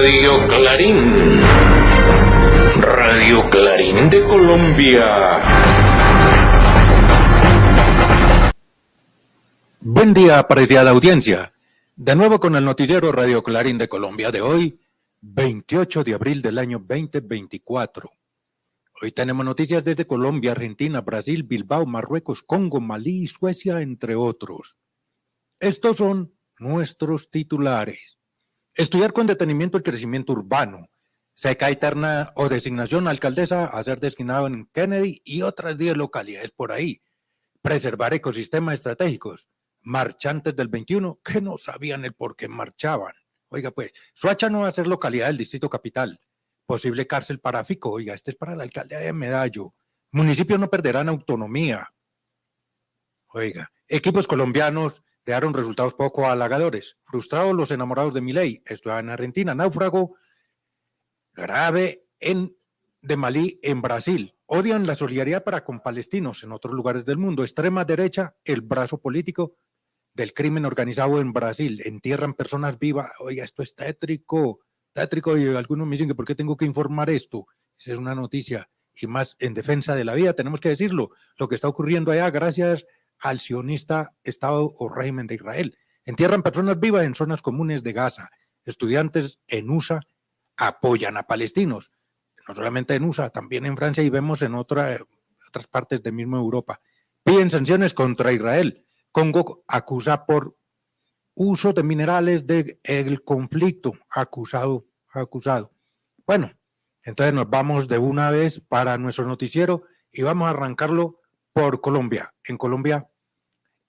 Radio Clarín. Radio Clarín de Colombia. Buen día, apreciada audiencia. De nuevo con el noticiero Radio Clarín de Colombia de hoy, 28 de abril del año 2024. Hoy tenemos noticias desde Colombia, Argentina, Brasil, Bilbao, Marruecos, Congo, Malí y Suecia, entre otros. Estos son nuestros titulares. Estudiar con detenimiento el crecimiento urbano. Seca eterna o designación alcaldesa a ser designado en Kennedy y otras 10 localidades por ahí. Preservar ecosistemas estratégicos. Marchantes del 21 que no sabían el por qué marchaban. Oiga pues, Soacha no va a ser localidad del Distrito Capital. Posible cárcel para Fico. Oiga, este es para la alcaldía de Medallo. Municipios no perderán autonomía. Oiga, equipos colombianos dejaron resultados poco halagadores. Frustrados los enamorados de Milei. Esto en Argentina. Náufrago grave de Malí en Brasil. Odian la solidaridad para con palestinos en otros lugares del mundo. Extrema derecha, el brazo político del crimen organizado en Brasil. Entierran personas vivas. Oiga, esto es tétrico. Tétrico, y algunos me dicen que ¿por qué tengo que informar esto? Esa es una noticia, y más en defensa de la vida, tenemos que decirlo. Lo que está ocurriendo allá gracias al sionista Estado o régimen de Israel. Entierran personas vivas en zonas comunes de Gaza. Estudiantes en USA apoyan a palestinos. No solamente en USA, también en Francia y vemos en otras partes de mismo Europa. Piden sanciones contra Israel. Congo acusa por uso de minerales del conflicto. Acusado. Bueno, entonces nos vamos de una vez para nuestro noticiero y vamos a arrancarlo por Colombia. En Colombia,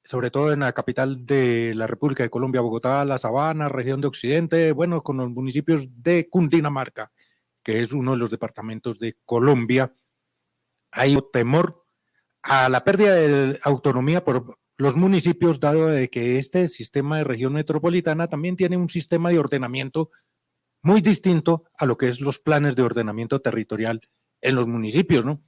sobre todo en la capital de la República de Colombia, Bogotá, La Sabana, región de Occidente, bueno, con los municipios de Cundinamarca, que es uno de los departamentos de Colombia, hay temor a la pérdida de autonomía por los municipios, dado de que este sistema de región metropolitana también tiene un sistema de ordenamiento muy distinto a lo que es los planes de ordenamiento territorial en los municipios, ¿no?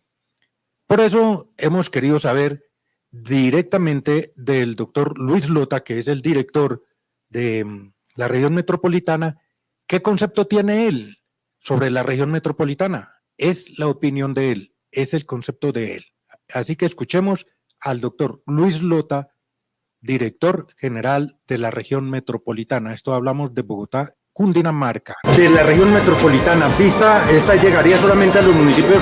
Por eso hemos querido saber directamente del doctor Luis Lota, que es el director de la región metropolitana, ¿qué concepto tiene él sobre la región metropolitana? Es la opinión de él, es el concepto de él. Así que escuchemos al doctor Luis Lota, director general de la región metropolitana. Esto hablamos de Bogotá, Cundinamarca. De la región metropolitana, ¿esta llegaría solamente a los municipios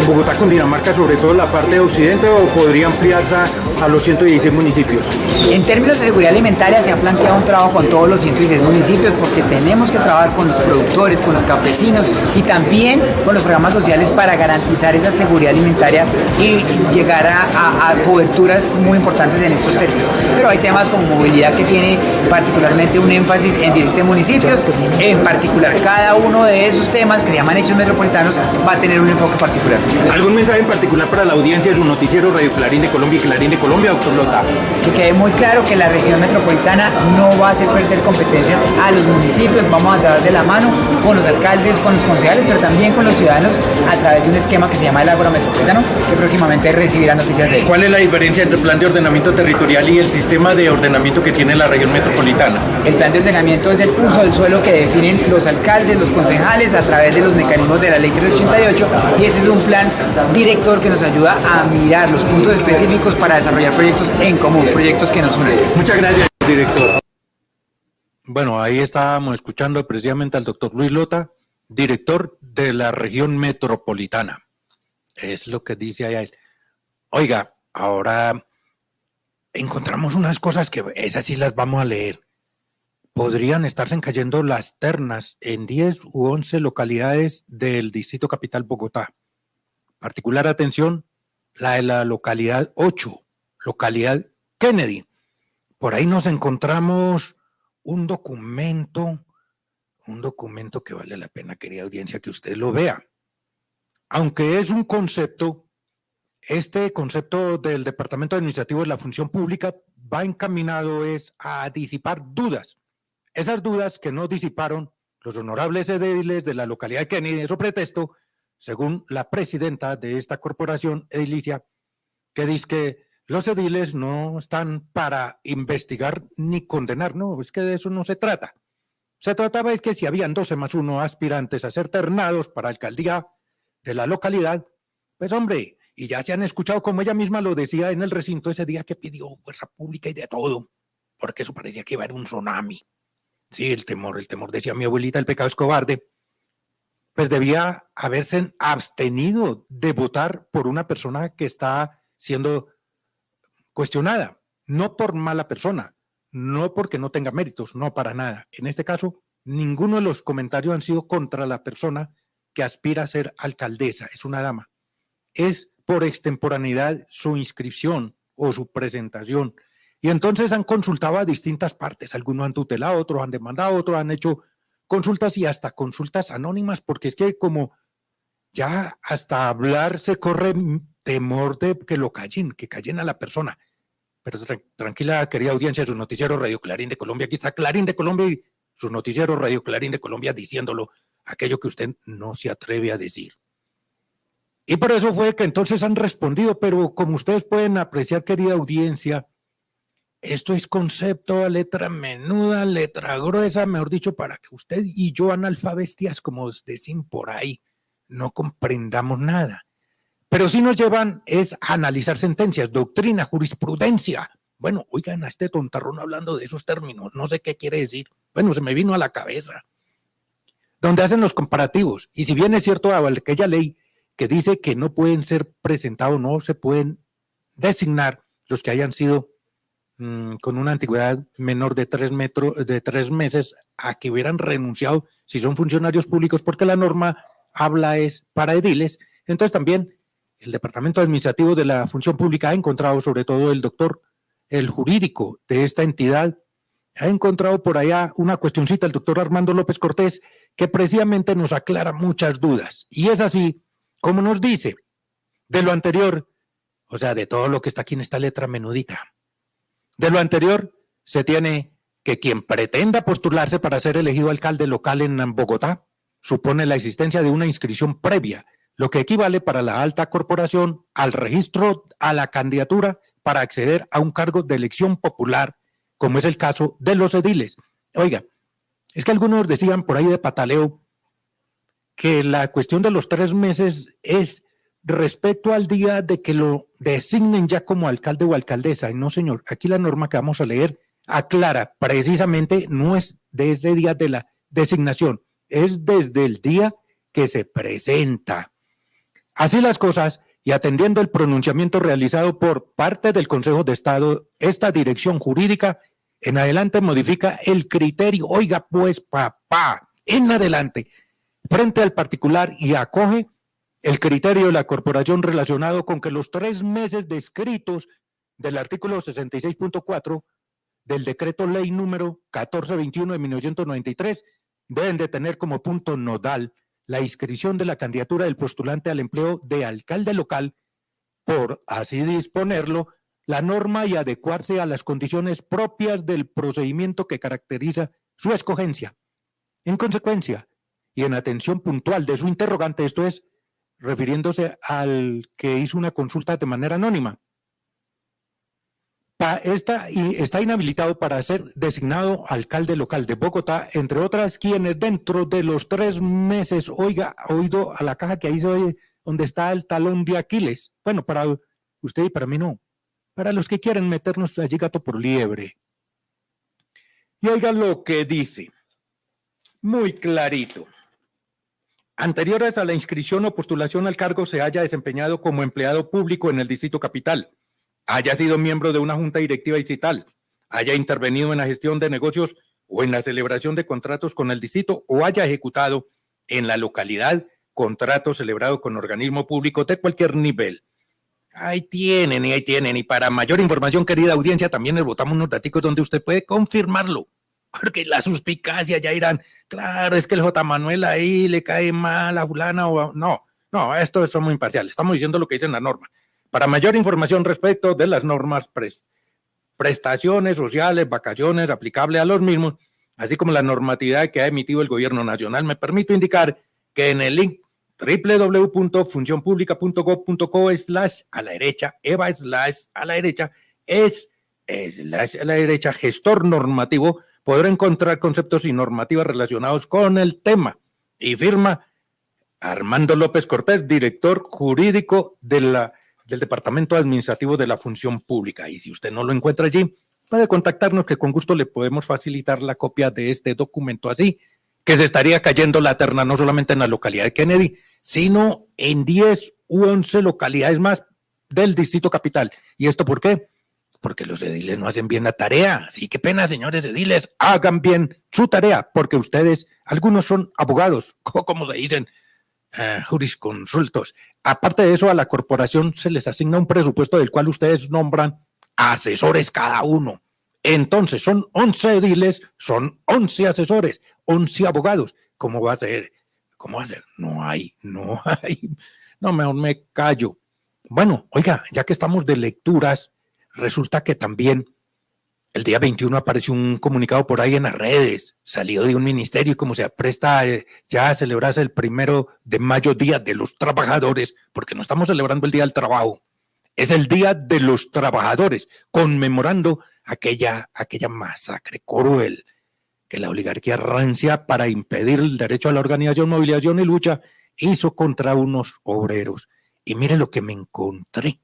Bogotá, Cundinamarca, sobre todo la parte de occidente, o podría ampliarse a los 116 municipios? En términos de seguridad alimentaria se ha planteado un trabajo con todos los 116 municipios porque tenemos que trabajar con los productores, con los campesinos y también con los programas sociales para garantizar esa seguridad alimentaria y llegar a coberturas muy importantes en estos términos. Pero hay temas como movilidad que tiene particularmente un énfasis en 17 municipios. En particular, cada uno de esos temas que se llaman hechos metropolitanos va a tener un enfoque particular. ¿Algún mensaje en particular para la audiencia de su noticiero Radio Clarín de Colombia y Clarín de Colombia, doctor Lota? Que quede muy claro que la región metropolitana no va a hacer perder competencias a los municipios. Vamos a trabajar de la mano con los alcaldes, con los concejales, pero también con los ciudadanos a través de un esquema que se llama el Ágora Metropolitano, que próximamente recibirá noticias de él. ¿Cuál es la diferencia entre el plan de ordenamiento territorial y el sistema de ordenamiento que tiene la región metropolitana? El plan de ordenamiento es el uso del suelo que definen los alcaldes, los concejales a través de los mecanismos de la ley 388, y ese es un plan director que nos ayuda a mirar los puntos específicos para desarrollar proyectos en común, proyectos que nos unen. Muchas gracias, director. Bueno, ahí estábamos escuchando precisamente al doctor Luis Lota, director de la región metropolitana. Es lo que dice allá él. Oiga, ahora encontramos unas cosas que esas sí las vamos a leer. Podrían estarse cayendo las ternas en 10 u 11 localidades del Distrito Capital Bogotá. Particular atención, la de la localidad 8, localidad Kennedy. Por ahí nos encontramos un documento que vale la pena, querida audiencia, que usted lo vea. Aunque es un concepto, este concepto del Departamento Administrativo de la Función Pública va encaminado a disipar dudas. Esas dudas que no disiparon los honorables ediles de la localidad de Kennedy, eso pretexto, según la presidenta de esta corporación edilicia, que dice que los ediles no están para investigar ni condenar, no, es que de eso no se trata. Se trataba es que si habían 12+1 aspirantes a ser ternados para alcaldía de la localidad, pues hombre, y ya se han escuchado como ella misma lo decía en el recinto ese día que pidió fuerza pública y de todo, porque eso parecía que iba a haber un tsunami. Sí, el temor, decía mi abuelita, el pecado es cobarde. Pues debía haberse abstenido de votar por una persona que está siendo cuestionada, no por mala persona, no porque no tenga méritos, no para nada. En este caso, ninguno de los comentarios han sido contra la persona que aspira a ser alcaldesa, es una dama. Es por extemporaneidad su inscripción o su presentación. Y entonces han consultado a distintas partes, algunos han tutelado, otros han demandado, otros han hecho consultas y hasta consultas anónimas, porque es que como ya hasta hablar se corre temor de que lo callen, que callen a la persona. Pero tranquila, querida audiencia, su noticiero Radio Clarín de Colombia, aquí está Clarín de Colombia y su noticiero Radio Clarín de Colombia diciéndolo aquello que usted no se atreve a decir. Y por eso fue que entonces han respondido, pero como ustedes pueden apreciar, querida audiencia, esto es concepto a letra menuda, letra gruesa, mejor dicho, para que usted y yo, analfabestias, como decimos por ahí, no comprendamos nada. Pero sí nos llevan es a analizar sentencias, doctrina, jurisprudencia. Bueno, oigan, a este tontarrón hablando de esos términos, no sé qué quiere decir. Bueno, se me vino a la cabeza. Donde hacen los comparativos. Y si bien es cierto aquella ley que dice que no pueden ser presentados, no se pueden designar los que hayan sido con una antigüedad menor de 3 meses a que hubieran renunciado si son funcionarios públicos, porque la norma habla es para ediles. Entonces también el Departamento Administrativo de la Función Pública ha encontrado, sobre todo el jurídico de esta entidad, ha encontrado por allá una cuestioncita, el doctor Armando López Cortés, que precisamente nos aclara muchas dudas. Y es así como nos dice, de lo anterior, o sea, de todo lo que está aquí en esta letra menudita, de lo anterior se tiene que quien pretenda postularse para ser elegido alcalde local en Bogotá supone la existencia de una inscripción previa, lo que equivale para la alta corporación al registro a la candidatura para acceder a un cargo de elección popular, como es el caso de los ediles. Oiga, es que algunos decían por ahí de pataleo que la cuestión de los 3 meses es respecto al día de que lo designen ya como alcalde o alcaldesa. Y no, señor, aquí la norma que vamos a leer aclara precisamente no es desde el día de la designación, es desde el día que se presenta. Así las cosas, y atendiendo el pronunciamiento realizado por parte del Consejo de Estado, esta dirección jurídica en adelante modifica el criterio, oiga pues papá, en adelante, frente al particular y acoge el criterio de la corporación relacionado con que los 3 meses descritos del artículo 66.4 del decreto ley número 1421 de 1993 deben de tener como punto nodal la inscripción de la candidatura del postulante al empleo de alcalde local, por así disponerlo, la norma y adecuarse a las condiciones propias del procedimiento que caracteriza su escogencia. En consecuencia, y en atención puntual de su interrogante, esto es, refiriéndose al que hizo una consulta de manera anónima, está inhabilitado para ser designado alcalde local de Bogotá, entre otras quienes dentro de los 3 meses, oiga, ha oído a la caja que ahí se oye donde está el talón de Aquiles. Bueno, para usted y para mí no. Para los que quieren meternos allí gato por liebre. Y oiga lo que dice. Muy clarito. Anteriores a la inscripción o postulación al cargo se haya desempeñado como empleado público en el Distrito Capital, haya sido miembro de una junta directiva distrital, haya intervenido en la gestión de negocios o en la celebración de contratos con el distrito o haya ejecutado en la localidad contrato celebrado con organismo público de cualquier nivel. Ahí tienen. Y para mayor información, querida audiencia, también les botamos unos daticos donde usted puede confirmarlo. Porque la suspicacia ya irán, claro, es que el J. Manuel ahí le cae mal a fulana o no, esto es muy imparcial. Estamos diciendo lo que dice en la norma. Para mayor información respecto de las normas, prestaciones sociales, vacaciones aplicables a los mismos, así como la normatividad que ha emitido el gobierno nacional, me permito indicar que en el link www.funcionpublica.gov.co/a la derecha gestor normativo, podrá encontrar conceptos y normativas relacionados con el tema. Y firma Armando López Cortés, director jurídico del Departamento Administrativo de la Función Pública. Y si usted no lo encuentra allí, puede contactarnos, que con gusto le podemos facilitar la copia de este documento, así que se estaría cayendo la terna no solamente en la localidad de Kennedy, sino en 10 u 11 localidades más del Distrito Capital. ¿Y esto por qué? Porque los ediles no hacen bien la tarea. Sí, qué pena, señores ediles, hagan bien su tarea, porque ustedes, algunos son abogados, como se dicen, jurisconsultos. Aparte de eso, a la corporación se les asigna un presupuesto del cual ustedes nombran asesores cada uno. Entonces, son 11 ediles, son 11 asesores, 11 abogados. ¿Cómo va a ser? ¿Cómo va a ser? No hay. No, mejor me callo. Bueno, oiga, ya que estamos de lecturas, resulta que también el día 21 apareció un comunicado por ahí en las redes, salido de un ministerio, y como se apresta ya a celebrarse el 1 de mayo, Día de los Trabajadores, porque no estamos celebrando el Día del Trabajo, es el Día de los Trabajadores, conmemorando aquella masacre cruel que la oligarquía rancia, para impedir el derecho a la organización, movilización y lucha, hizo contra unos obreros. Y miren lo que me encontré.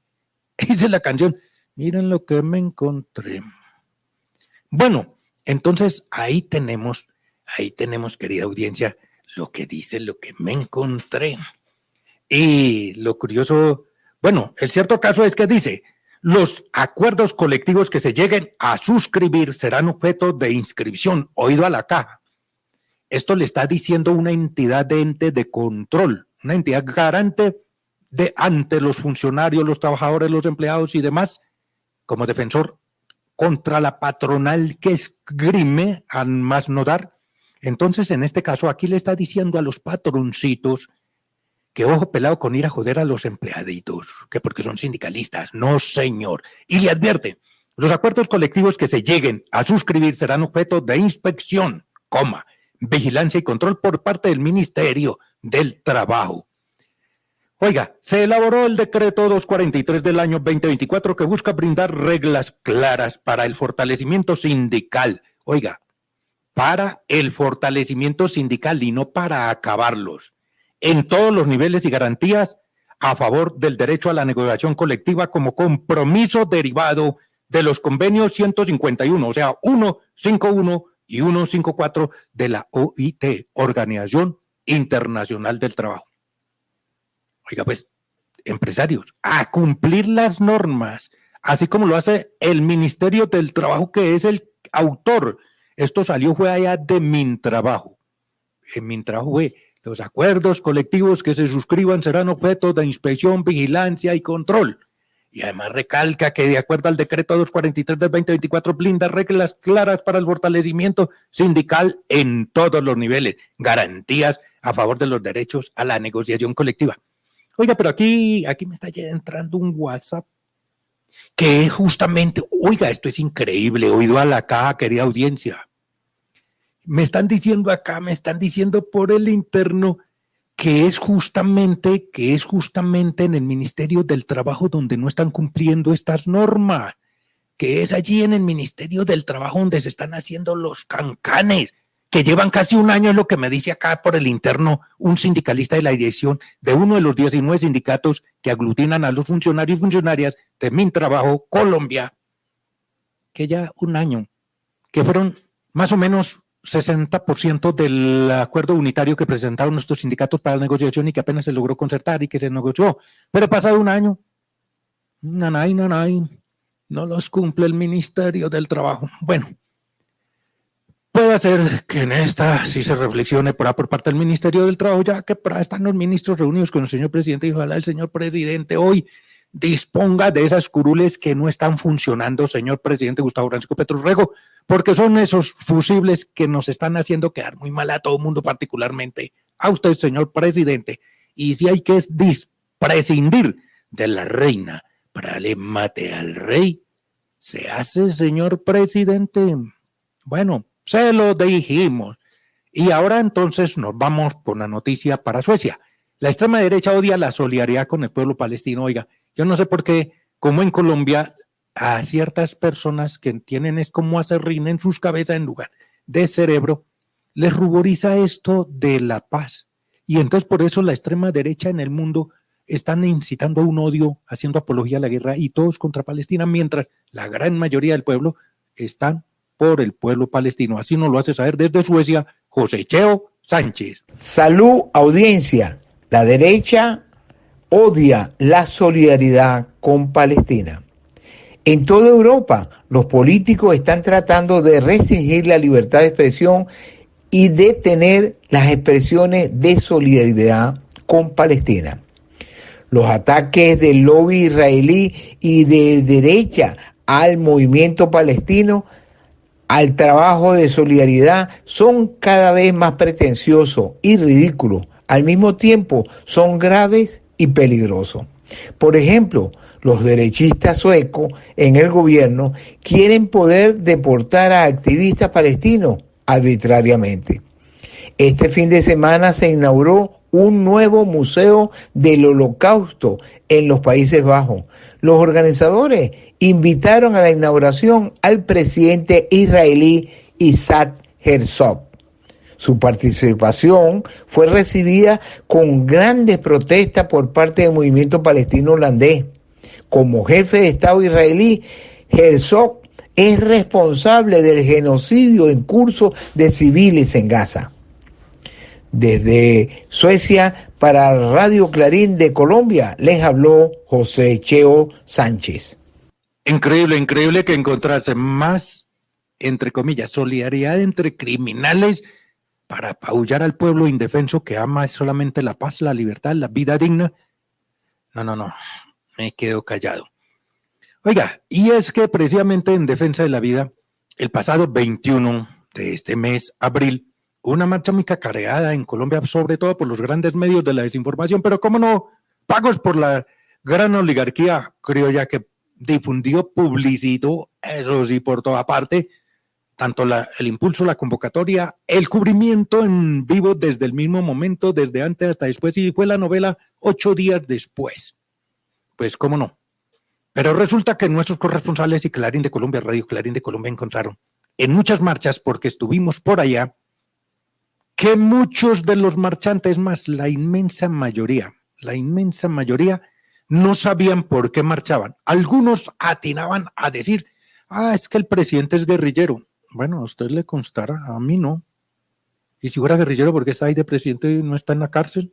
Dice la canción, miren lo que me encontré. Bueno, entonces ahí tenemos, querida audiencia, lo que dice lo que me encontré. Y lo curioso, bueno, el cierto caso es que dice, los acuerdos colectivos que se lleguen a suscribir serán objeto de inscripción, oído a la caja. Esto le está diciendo una entidad de ente de control, una entidad garante ante los funcionarios, los trabajadores, los empleados y demás, como defensor contra la patronal que esgrime a más no dar. Entonces, en este caso, aquí le está diciendo a los patroncitos que ojo pelado con ir a joder a los empleaditos, que porque son sindicalistas. No, señor. Y le advierte, los acuerdos colectivos que se lleguen a suscribir serán objeto de inspección, vigilancia y control por parte del Ministerio del Trabajo. Oiga, se elaboró el decreto 243 del año 2024 que busca brindar reglas claras para el fortalecimiento sindical. Oiga, para el fortalecimiento sindical y no para acabarlos, en todos los niveles y garantías a favor del derecho a la negociación colectiva como compromiso derivado de los convenios 151, o sea, 151 y 154 de la OIT, Organización Internacional del Trabajo. Oiga, pues, empresarios, a cumplir las normas, así como lo hace el Ministerio del Trabajo, que es el autor. Esto fue allá de Mintrabajo. En Mintrabajo fue, los acuerdos colectivos que se suscriban serán objeto de inspección, vigilancia y control. Y además recalca que de acuerdo al decreto 243 del 2024 blinda reglas claras para el fortalecimiento sindical en todos los niveles, garantías a favor de los derechos a la negociación colectiva. Oiga, pero aquí me está ya entrando un WhatsApp que es justamente, oiga, esto es increíble, oído a la caja, querida audiencia. Me están diciendo por el interno que es justamente en el Ministerio del Trabajo donde no están cumpliendo estas normas, que es allí en el Ministerio del Trabajo donde se están haciendo los cancanes, que llevan casi un año, es lo que me dice acá por el interno un sindicalista de la dirección de uno de los 19 sindicatos que aglutinan a los funcionarios y funcionarias de Mintrabajo Colombia, que ya un año, que fueron más o menos 60% del acuerdo unitario que presentaron nuestros sindicatos para la negociación y que apenas se logró concertar y que se negoció, pero pasado un año, no los cumple el Ministerio del Trabajo. Bueno, puede ser que en esta sí se reflexione por parte del Ministerio del Trabajo, ya que por ahí están los ministros reunidos con el señor presidente y ojalá el señor presidente hoy disponga de esas curules que no están funcionando, señor presidente Gustavo Francisco Petro Rego, porque son esos fusibles que nos están haciendo quedar muy mal a todo el mundo, particularmente a usted, señor presidente. Y si hay que prescindir de la reina para darle mate al rey, se hace, señor presidente. Bueno, se lo dijimos. Y ahora entonces nos vamos por la noticia para Suecia. La extrema derecha odia la solidaridad con el pueblo palestino. Oiga, yo no sé por qué, como en Colombia, a ciertas personas que tienen es como aserrín en sus cabezas en lugar de cerebro, les ruboriza esto de la paz. Y entonces por eso la extrema derecha en el mundo están incitando a un odio, haciendo apología a la guerra y todos contra Palestina, mientras la gran mayoría del pueblo están por el pueblo palestino. Así nos lo hace saber desde Suecia José Cheo Sánchez. Salud, audiencia. La derecha odia la solidaridad con Palestina. En toda Europa, los políticos están tratando de restringir la libertad de expresión y detener las expresiones de solidaridad con Palestina. Los ataques del lobby israelí y de derecha al movimiento palestino, al trabajo de solidaridad, son cada vez más pretenciosos y ridículos. Al mismo tiempo, son graves y peligrosos. Por ejemplo, los derechistas suecos en el gobierno quieren poder deportar a activistas palestinos arbitrariamente. Este fin de semana se inauguró un nuevo museo del Holocausto en los Países Bajos. Los organizadores invitaron a la inauguración al presidente israelí Isaac Herzog. Su participación fue recibida con grandes protestas por parte del movimiento palestino holandés. Como jefe de Estado israelí, Herzog es responsable del genocidio en curso de civiles en Gaza. Desde Suecia, para Radio Clarín de Colombia, les habló José Cheo Sánchez. Increíble que encontrase más, entre comillas, solidaridad entre criminales para apabullar al pueblo indefenso que ama solamente la paz, la libertad, la vida digna. No, me quedo callado. Oiga, y es que precisamente en defensa de la vida, el pasado 21 de este mes, abril, una marcha muy cacareada en Colombia, sobre todo por los grandes medios de la desinformación, pero cómo no, pagos por la gran oligarquía criolla que difundió, publicitó, eso sí, por toda parte, tanto el impulso, la convocatoria, el cubrimiento en vivo desde el mismo momento, desde antes hasta después, y fue la novela 8 días después. Pues cómo no. Pero resulta que nuestros corresponsales y Clarín de Colombia, Radio Clarín de Colombia, encontraron en muchas marchas, porque estuvimos por allá, que muchos de los marchantes, más la inmensa mayoría, no sabían por qué marchaban. Algunos atinaban a decir, es que el presidente es guerrillero. Bueno, a usted le constará, a mí no. Y si fuera guerrillero, ¿por qué está ahí de presidente y no está en la cárcel?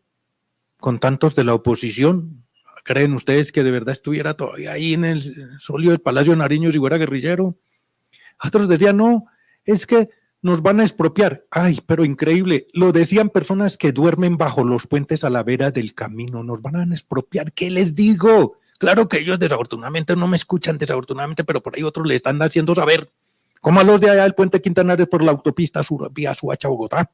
Con tantos de la oposición. ¿Creen ustedes que de verdad estuviera todavía ahí en el solio del Palacio de Nariño si fuera guerrillero? Otros decían, no, es que nos van a expropiar. Pero increíble, lo decían personas que duermen bajo los puentes a la vera del camino. Nos van a expropiar, ¿qué les digo? Claro que ellos desafortunadamente no me escuchan, pero por ahí otros le están haciendo saber, como a los de allá del puente Quintanares por la autopista vía Suacha, Bogotá.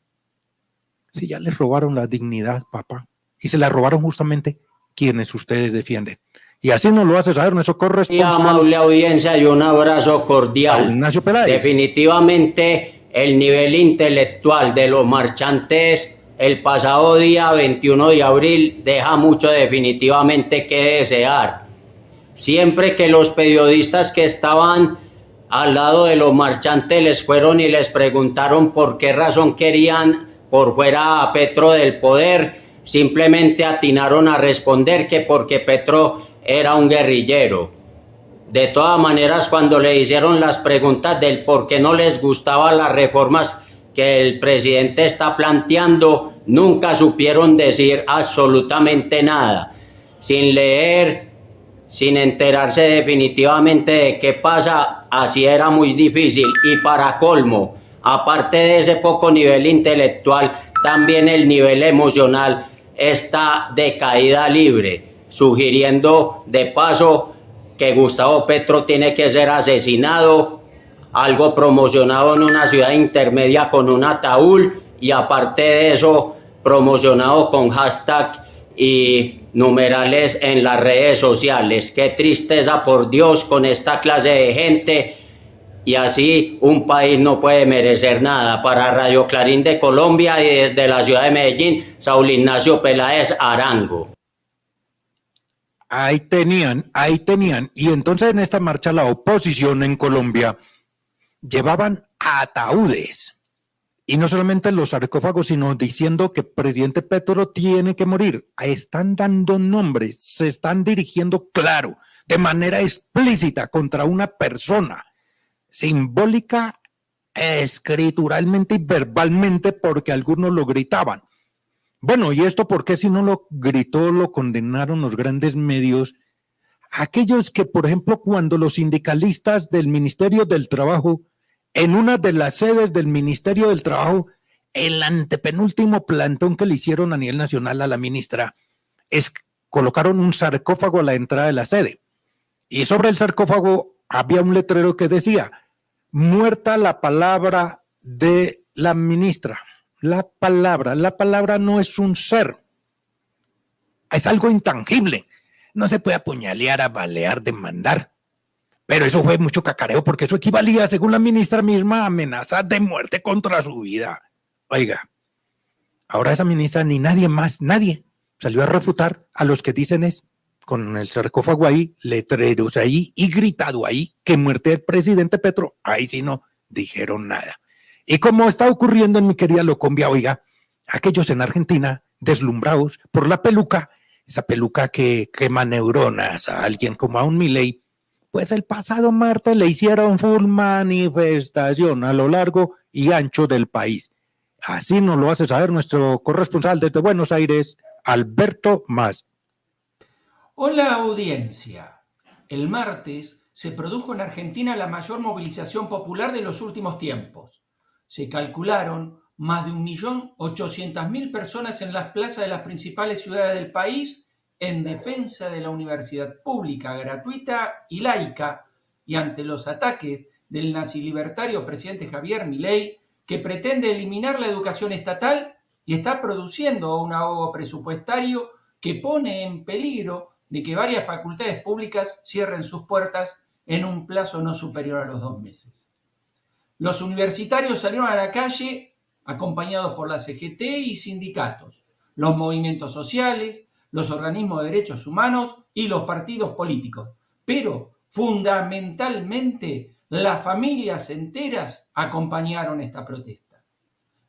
Si ya les robaron la dignidad, papá, y se la robaron justamente quienes ustedes defienden. Y así nos lo hace saber nuestro corresponsal. Amable audiencia y un abrazo cordial. Ignacio Peláez. Definitivamente el nivel intelectual de los marchantes el pasado día 21 de abril deja mucho definitivamente que desear. Siempre que los periodistas que estaban al lado de los marchantes les fueron y les preguntaron por qué razón querían por fuera a Petro del poder, simplemente atinaron a responder que porque Petro era un guerrillero. De todas maneras, cuando le hicieron las preguntas del por qué no les gustaban las reformas que el presidente está planteando, nunca supieron decir absolutamente nada. Sin leer, sin enterarse definitivamente de qué pasa, así era muy difícil. Y para colmo, aparte de ese poco nivel intelectual, también el nivel emocional está de caída libre, sugiriendo de paso que Gustavo Petro tiene que ser asesinado, algo promocionado en una ciudad intermedia con un ataúd y aparte de eso promocionado con hashtag y numerales en las redes sociales. Qué tristeza, por Dios, con esta clase de gente, y así un país no puede merecer nada. Para Radio Clarín de Colombia y desde la ciudad de Medellín, Saúl Ignacio Peláez Arango. Ahí tenían. Y entonces en esta marcha la oposición en Colombia llevaban ataúdes Y no solamente los sarcófagos, sino diciendo que el presidente Petro tiene que morir. Están dando nombres, se están dirigiendo claro, de manera explícita contra una persona, simbólica, escrituralmente y verbalmente, porque algunos lo gritaban. Bueno, ¿y esto por qué si no lo gritó, lo condenaron los grandes medios? Aquellos que, por ejemplo, cuando los sindicalistas del Ministerio del Trabajo, en una de las sedes del Ministerio del Trabajo, el antepenúltimo plantón que le hicieron a nivel nacional a la ministra, colocaron un sarcófago a la entrada de la sede. Y sobre el sarcófago había un letrero que decía, muerta la palabra de la ministra. La palabra no es un ser, es algo intangible. No se puede apuñalear, abalear, demandar. Pero eso fue mucho cacareo porque eso equivalía, según la ministra misma, a amenazas de muerte contra su vida. Oiga, ahora esa ministra ni nadie más, nadie salió a refutar a los que dicen es, con el sarcófago ahí, letreros ahí y gritado ahí, que muerte del presidente Petro. Ahí sí no dijeron nada. Y como está ocurriendo en mi querida Locombia, oiga, aquellos en Argentina deslumbrados por la peluca, esa peluca que quema neuronas a alguien como a un Milei, pues el pasado martes le hicieron full manifestación a lo largo y ancho del país. Así nos lo hace saber nuestro corresponsal desde Buenos Aires, Alberto Mas. Hola audiencia. El martes se produjo en Argentina la mayor movilización popular de los últimos tiempos. Se calcularon más de 1.800.000 personas en las plazas de las principales ciudades del país en defensa de la universidad pública, gratuita y laica, y ante los ataques del nazilibertario presidente Javier Milei, que pretende eliminar la educación estatal y está produciendo un ahogo presupuestario que pone en peligro de que varias facultades públicas cierren sus puertas en un plazo no superior a los 2 meses. Los universitarios salieron a la calle acompañados por la CGT y sindicatos, los movimientos sociales, los organismos de derechos humanos y los partidos políticos. Pero, fundamentalmente, las familias enteras acompañaron esta protesta.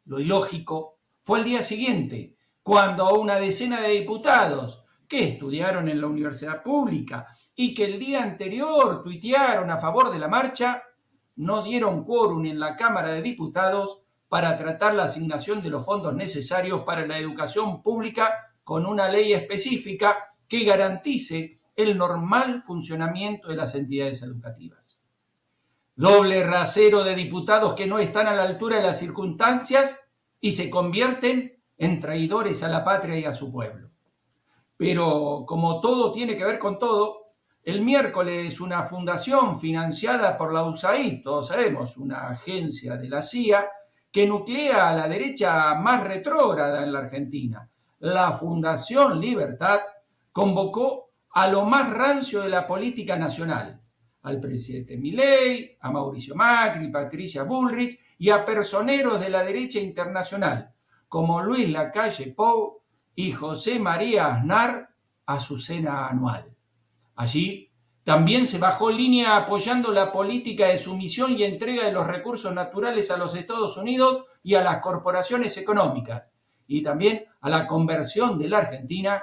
Lo ilógico fue el día siguiente, cuando una decena de diputados que estudiaron en la universidad pública y que el día anterior tuitearon a favor de la marcha, no dieron quórum en la Cámara de Diputados para tratar la asignación de los fondos necesarios para la educación pública con una ley específica que garantice el normal funcionamiento de las entidades educativas. Doble rasero de diputados que no están a la altura de las circunstancias y se convierten en traidores a la patria y a su pueblo. Pero como todo tiene que ver con todo, el miércoles una fundación financiada por la USAID, todos sabemos, una agencia de la CIA, que nuclea a la derecha más retrógrada en la Argentina, la Fundación Libertad, convocó a lo más rancio de la política nacional, al presidente Milei, a Mauricio Macri, Patricia Bullrich y a personeros de la derecha internacional, como Luis Lacalle Pou y José María Aznar, a su cena anual. Allí también se bajó línea apoyando la política de sumisión y entrega de los recursos naturales a los Estados Unidos y a las corporaciones económicas, y también a la conversión de la Argentina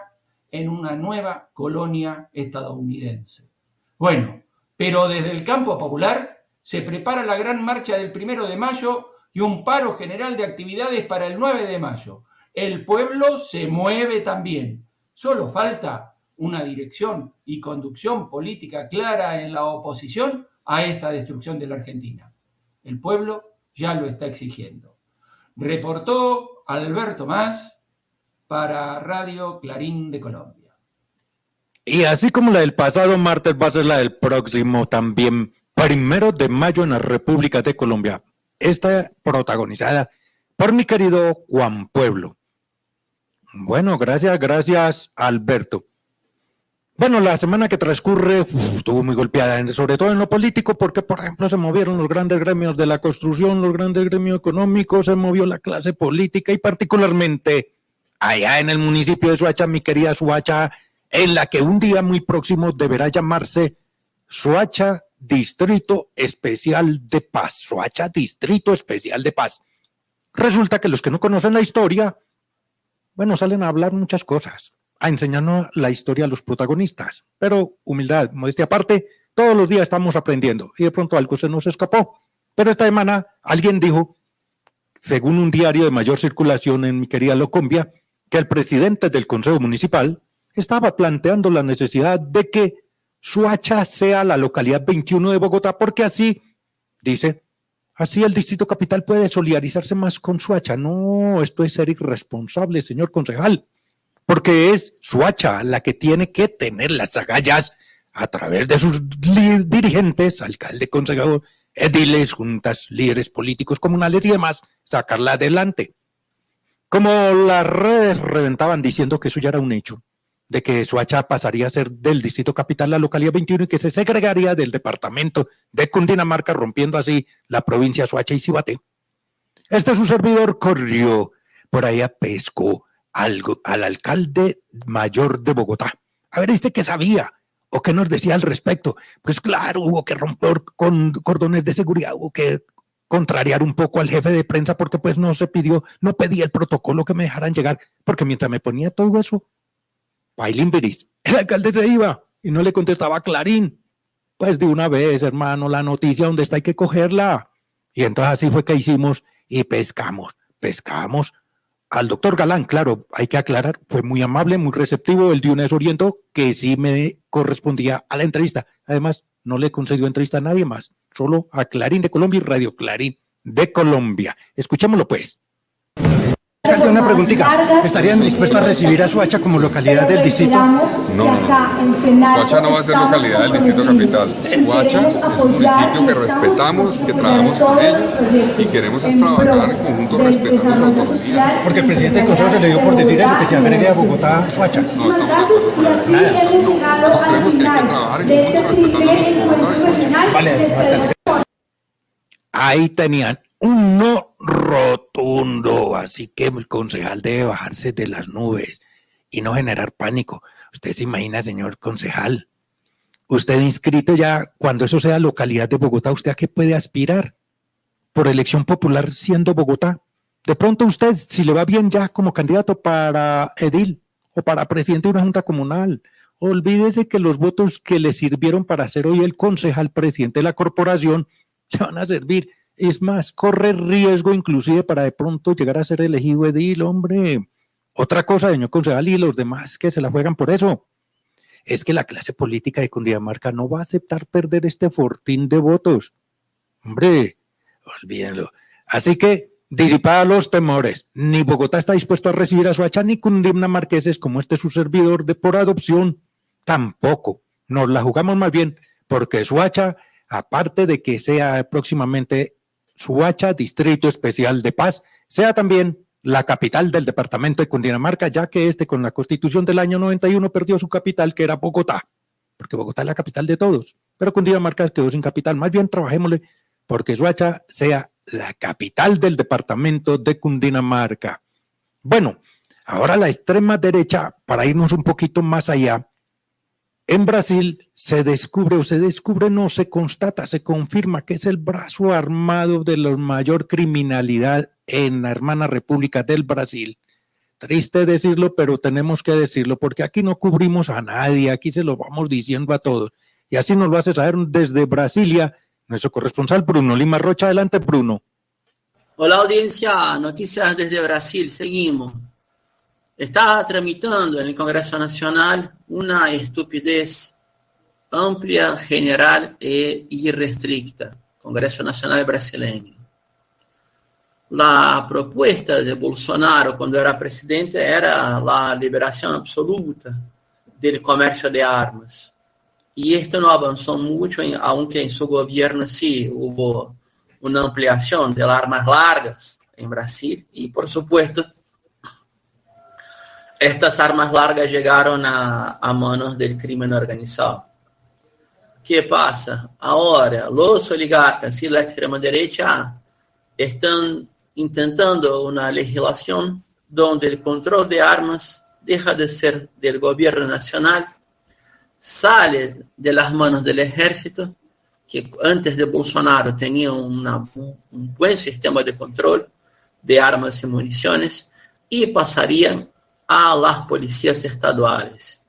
en una nueva colonia estadounidense. Bueno, pero desde el campo popular se prepara la gran marcha del 1 de mayo y un paro general de actividades para el 9 de mayo. El pueblo se mueve también. Solo falta una dirección y conducción política clara en la oposición a esta destrucción de la Argentina. El pueblo ya lo está exigiendo. Reportó Alberto Mas para Radio Clarín de Colombia. Y así como la del pasado martes va a ser la del próximo también 1 de mayo en la República de Colombia. Esta protagonizada por mi querido Juan Pueblo. Bueno, gracias Alberto. Bueno, la semana que transcurre estuvo muy golpeada, sobre todo en lo político, porque, por ejemplo, se movieron los grandes gremios de la construcción, los grandes gremios económicos, se movió la clase política y particularmente allá en el municipio de Soacha, mi querida Soacha, en la que un día muy próximo deberá llamarse Soacha Distrito Especial de Paz. Soacha Distrito Especial de Paz. Resulta que los que no conocen la historia, bueno, salen a hablar muchas cosas, a enseñarnos la historia a los protagonistas. Pero humildad, modestia aparte, todos los días estamos aprendiendo y de pronto algo se nos escapó. Pero esta semana alguien dijo, según un diario de mayor circulación en mi querida Colombia, que el presidente del Consejo Municipal estaba planteando la necesidad de que Soacha sea la localidad 21 de Bogotá, porque así, dice, así el Distrito Capital puede solidarizarse más con Soacha. No, esto es ser irresponsable, señor concejal, porque es Soacha la que tiene que tener las agallas a través de sus dirigentes, alcalde, concejal, ediles, juntas, líderes políticos comunales y demás, sacarla adelante. Como las redes reventaban diciendo que eso ya era un hecho, de que Soacha pasaría a ser del Distrito Capital la localidad 21 y que se segregaría del departamento de Cundinamarca, rompiendo así la provincia Soacha y Cibate. Su servidor corrió por ahí a pescó al alcalde mayor de Bogotá. A ver, ¿qué sabía? ¿O qué nos decía al respecto? Pues claro, hubo que romper con cordones de seguridad, hubo que contrariar un poco al jefe de prensa porque pues no pedía el protocolo que me dejaran llegar, porque mientras me ponía todo eso, Pailimberis, el alcalde se iba y no le contestaba a Clarín. Pues de una vez, hermano, la noticia donde está hay que cogerla. Y entonces así fue que hicimos y pescamos al doctor Galán. Claro, hay que aclarar, fue muy amable, muy receptivo, él dio un desoriento que sí me correspondía a la entrevista. Además, no le concedió entrevista a nadie más, solo a Clarín de Colombia y Radio Clarín de Colombia. Escuchémoslo pues. Alcalde, una preguntita. ¿Estarían dispuestos a recibir a Soacha como localidad del distrito? No. Soacha no va a ser localidad del Distrito Capital. Soacha es un municipio que respetamos, que trabajamos con ellos y queremos trabajar en conjunto respetando su autonomía. Porque el presidente del Consejo se le dio por decir eso, que se agregue a Bogotá a Soacha. No estamos de acuerdo con eso. Nosotros creemos que hay que trabajar en conjunto respetando los Bogotá y Soacha. Vale, alcalde. Ahí tenían un no rotundo, así que el concejal debe bajarse de las nubes y no generar pánico. Usted se imagina, señor concejal, usted inscrito ya, cuando eso sea localidad de Bogotá, ¿usted a qué puede aspirar? Por elección popular siendo Bogotá. De pronto usted, si le va bien ya como candidato para edil o para presidente de una junta comunal, olvídese que los votos que le sirvieron para ser hoy el concejal presidente de la corporación le van a servir. Es más, corre riesgo inclusive para de pronto llegar a ser elegido edil, hombre. Otra cosa, señor concejal, y los demás que se la juegan por eso, es que la clase política de Cundinamarca no va a aceptar perder este fortín de votos. Hombre, olvídenlo. Así que, disipados los temores, ni Bogotá está dispuesto a recibir a Soacha, ni cundinamarqueses como su servidor de por adopción, tampoco. Nos la jugamos más bien, porque Soacha, aparte de que sea próximamente Soacha, Distrito Especial de Paz, sea también la capital del departamento de Cundinamarca, ya que con la Constitución del año 91 perdió su capital, que era Bogotá, porque Bogotá es la capital de todos, pero Cundinamarca quedó sin capital. Más bien trabajémosle porque Soacha sea la capital del departamento de Cundinamarca. Bueno, ahora la extrema derecha, para irnos un poquito más allá, en Brasil se constata, se confirma que es el brazo armado de la mayor criminalidad en la hermana República del Brasil. Triste decirlo, pero tenemos que decirlo, porque aquí no cubrimos a nadie, aquí se lo vamos diciendo a todos. Y así nos lo hace saber desde Brasilia nuestro corresponsal Bruno Lima Rocha. Adelante, Bruno. Hola, audiencia, noticias desde Brasil, seguimos. Está tramitando en el Congreso Nacional una estupidez amplia, general e irrestricta. Congreso Nacional brasileño. La propuesta de Bolsonaro cuando era presidente era la liberación absoluta del comercio de armas. Y esto no avanzó mucho, aunque en su gobierno sí hubo una ampliación de las armas largas en Brasil. Y por supuesto, estas armas largas llegaron a manos del crimen organizado. ¿Qué pasa? Ahora, los oligarcas y la extrema derecha están intentando una legislación donde el control de armas deja de ser del gobierno nacional, sale de las manos del ejército, que antes de Bolsonaro tenía un buen sistema de control, de armas y municiones y pasarían a las policías estaduales,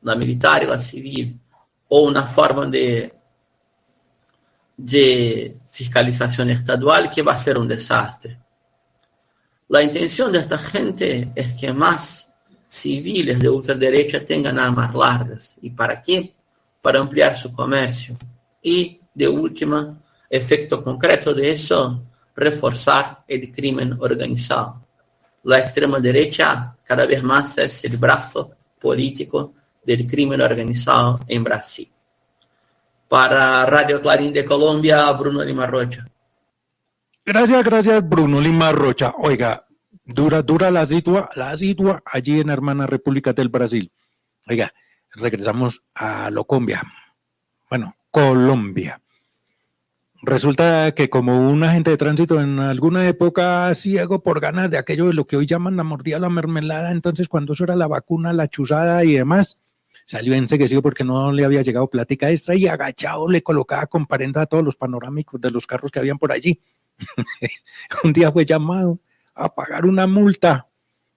la militar y la civil, o una forma de fiscalización estadual que va a ser un desastre. La intención de esta gente es que más civiles de ultraderecha tengan armas largas. ¿Y para qué? Para ampliar su comercio. Y, de última, efecto concreto de eso, reforzar el crimen organizado. La extrema derecha cada vez más es el brazo político del crimen organizado en Brasil. Para Radio Clarín de Colombia, Bruno Lima Rocha. Gracias, Bruno Lima Rocha. Oiga, dura la situa allí en hermana República del Brasil. Oiga, regresamos a Colombia. Bueno, Colombia. Resulta que como un agente de tránsito en alguna época ciego por ganas de aquello de lo que hoy llaman la mordida a la mermelada, entonces cuando eso era la vacuna, la chuzada y demás, salió enseguecido porque no le había llegado plática extra y agachado le colocaba comparenda a todos los panorámicos de los carros que habían por allí. Un día fue llamado a pagar una multa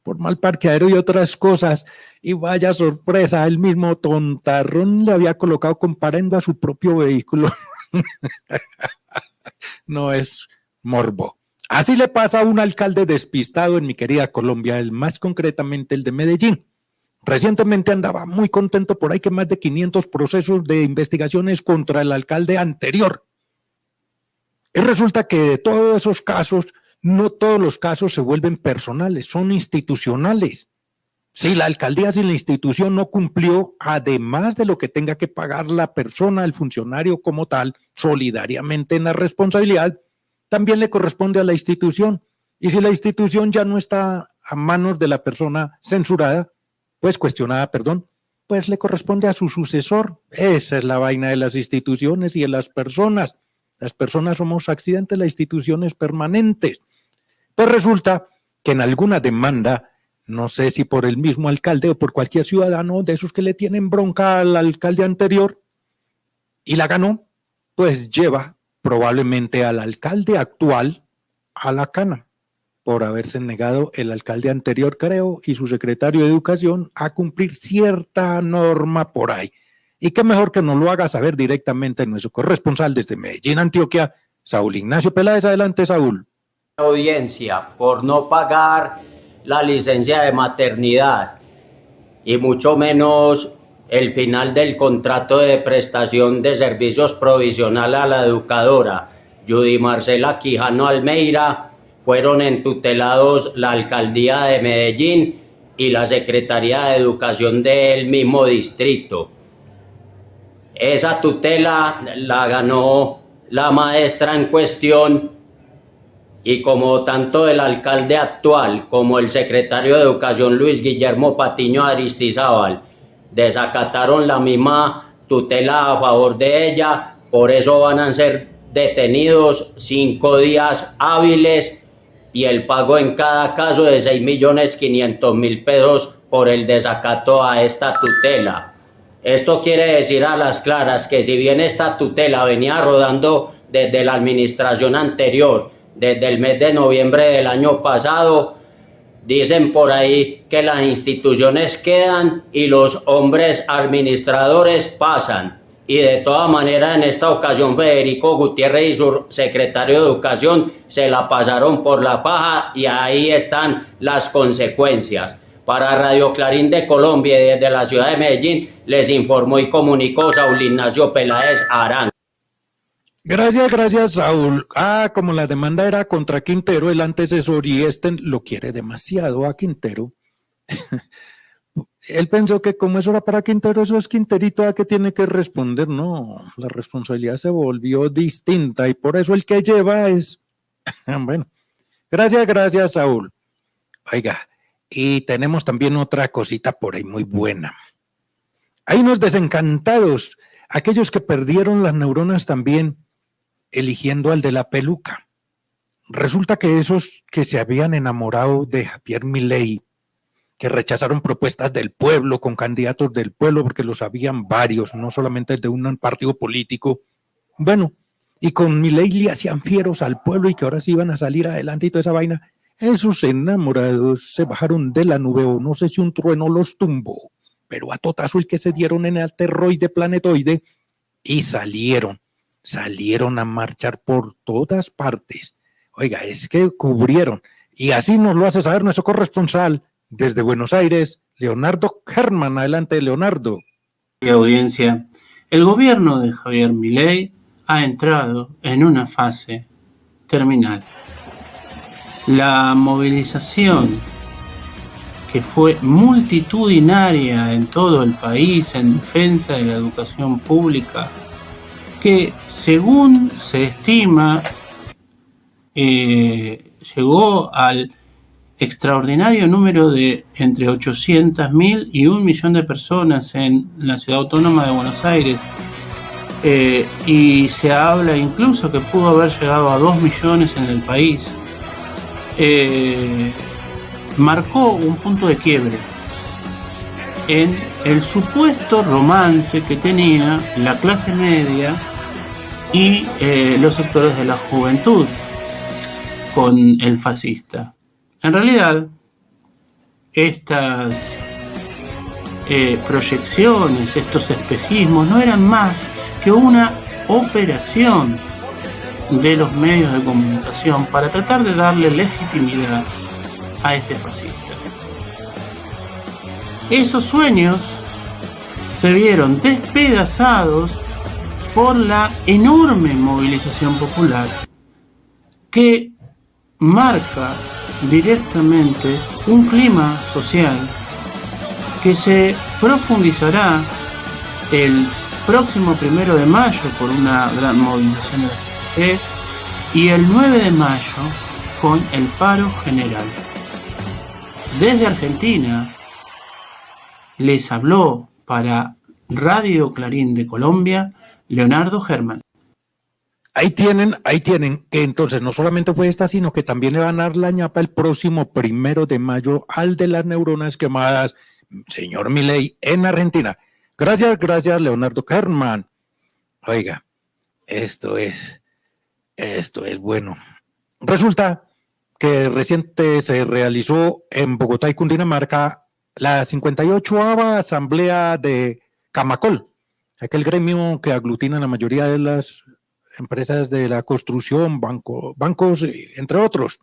por mal parqueadero y otras cosas, y vaya sorpresa, el mismo tontarrón le había colocado comparendo a su propio vehículo. No es morbo. Así le pasa a un alcalde despistado en mi querida Colombia, el más concretamente el de Medellín. Recientemente andaba muy contento por ahí que más de 500 procesos de investigaciones contra el alcalde anterior. Y resulta que de todos esos casos, no todos los casos se vuelven personales, son institucionales. Si la alcaldía, si la institución no cumplió, además de lo que tenga que pagar la persona, el funcionario como tal, solidariamente en la responsabilidad, también le corresponde a la institución. Y si la institución ya no está a manos de la persona censurada, pues cuestionada, perdón, pues le corresponde a su sucesor. Esa es la vaina de las instituciones y de las personas. Las personas somos accidentes, la institución es permanente. Pues resulta que en alguna demanda, no sé si por el mismo alcalde o por cualquier ciudadano de esos que le tienen bronca al alcalde anterior y la ganó, pues lleva probablemente al alcalde actual a la cana por haberse negado el alcalde anterior, creo, y su secretario de Educación a cumplir cierta norma por ahí. Y qué mejor que nos lo haga saber directamente nuestro corresponsal desde Medellín, Antioquia, Saúl Ignacio Peláez. Adelante, Saúl. Audiencia por no pagar la licencia de maternidad y mucho menos el final del contrato de prestación de servicios provisional a la educadora Judy Marcela Quijano Almeida, fueron entutelados la alcaldía de Medellín y la Secretaría de Educación del mismo distrito. Esa tutela la ganó la maestra en cuestión, y como tanto el alcalde actual como el secretario de Educación Luis Guillermo Patiño Aristizábal desacataron la misma tutela a favor de ella, por eso van a ser detenidos 5 días hábiles y el pago en cada caso de 6.500.000 pesos por el desacato a esta tutela. Esto quiere decir a las claras que si bien esta tutela venía rodando desde la administración anterior, desde el mes de noviembre del año pasado, dicen por ahí que las instituciones quedan y los hombres administradores pasan. Y de todas maneras, en esta ocasión, Federico Gutiérrez y su secretario de Educación se la pasaron por la paja y ahí están las consecuencias. Para Radio Clarín de Colombia y desde la ciudad de Medellín, les informó y comunicó Saúl Ignacio Peláez Arango. Gracias, Saúl. Como la demanda era contra Quintero, el antecesor, y lo quiere demasiado a Quintero. Él pensó que como eso era para Quintero, eso es Quinterito a que tiene que responder. No, la responsabilidad se volvió distinta y por eso el que lleva es... Bueno, gracias, Saúl. Oiga, y tenemos también otra cosita por ahí muy buena. Hay unos desencantados, aquellos que perdieron las neuronas también, eligiendo al de la peluca. Resulta que esos que se habían enamorado de Javier Milei, que rechazaron propuestas del pueblo con candidatos del pueblo, porque los habían varios, no solamente de un partido político, bueno, y con Milei le hacían fieros al pueblo y que ahora sí iban a salir adelante y toda esa vaina, Esos enamorados se bajaron de la nube o no sé si un trueno los tumbó, pero a totazo el que se dieron en el asteroide planetoide y salieron a marchar por todas partes. Oiga, es que cubrieron. Y así nos lo hace saber nuestro corresponsal desde Buenos Aires, Leonardo Herman. Adelante, Leonardo. Audiencia, el gobierno de Javier Milei ha entrado en una fase terminal. La movilización que fue multitudinaria en todo el país en defensa de la educación pública, que según se estima llegó al extraordinario número de entre 800.000 y 1 millón de personas en la ciudad autónoma de Buenos Aires, y se habla incluso que pudo haber llegado a 2 millones en el país. Marcó un punto de quiebre en el supuesto romance que tenía la clase media y los sectores de la juventud con el fascista. En realidad, estas proyecciones, estos espejismos no eran más que una operación de los medios de comunicación para tratar de darle legitimidad a este fascista. Esos sueños se vieron despedazados por la enorme movilización popular que marca directamente un clima social que se profundizará el próximo 1 de mayo por una gran movilización de la CGT y el 9 de mayo con el paro general. Desde Argentina les habló para Radio Clarín de Colombia Leonardo Herman. Ahí tienen, que entonces no solamente fue esta, sino que también le van a dar la ñapa el próximo 1 de mayo al de las neuronas quemadas, señor Milei, en Argentina. Gracias, Leonardo Herman. Oiga, esto es bueno. Resulta que reciente se realizó en Bogotá y Cundinamarca la 58ª asamblea de Camacol, aquel gremio que aglutina la mayoría de las empresas de la construcción, bancos, entre otros.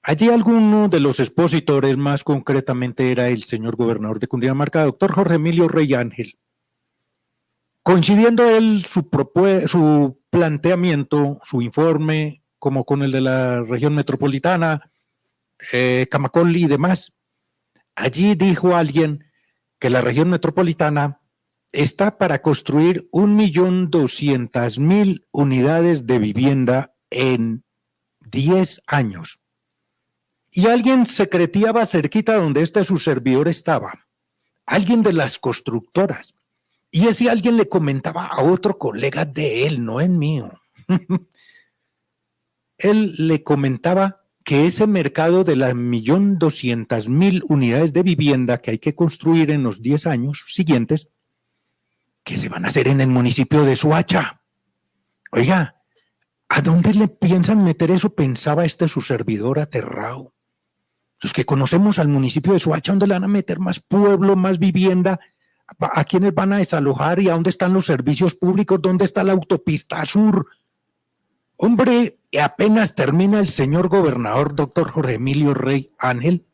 Allí alguno de los expositores, más concretamente, era el señor gobernador de Cundinamarca, doctor Jorge Emilio Rey Ángel. Coincidiendo él su planteamiento, su informe, como con el de la región metropolitana, Camacol y demás, allí dijo alguien que la región metropolitana está para construir 1.200.000 unidades de vivienda en 10 años. Y alguien secreteaba cerquita donde su servidor estaba, alguien de las constructoras, y ese alguien le comentaba a otro colega de él, no en mío. Él le comentaba que ese mercado de las 1.200.000 unidades de vivienda que hay que construir en los 10 años siguientes, que se van a hacer en el municipio de Soacha. Oiga, ¿a dónde le piensan meter eso? Pensaba su servidor aterrado. Los que conocemos al municipio de Soacha, ¿dónde le van a meter más pueblo, más vivienda? ¿A quiénes van a desalojar? ¿Y a dónde están los servicios públicos? ¿Dónde está la autopista sur? Hombre, apenas termina el señor gobernador, doctor Jorge Emilio Rey Ángel,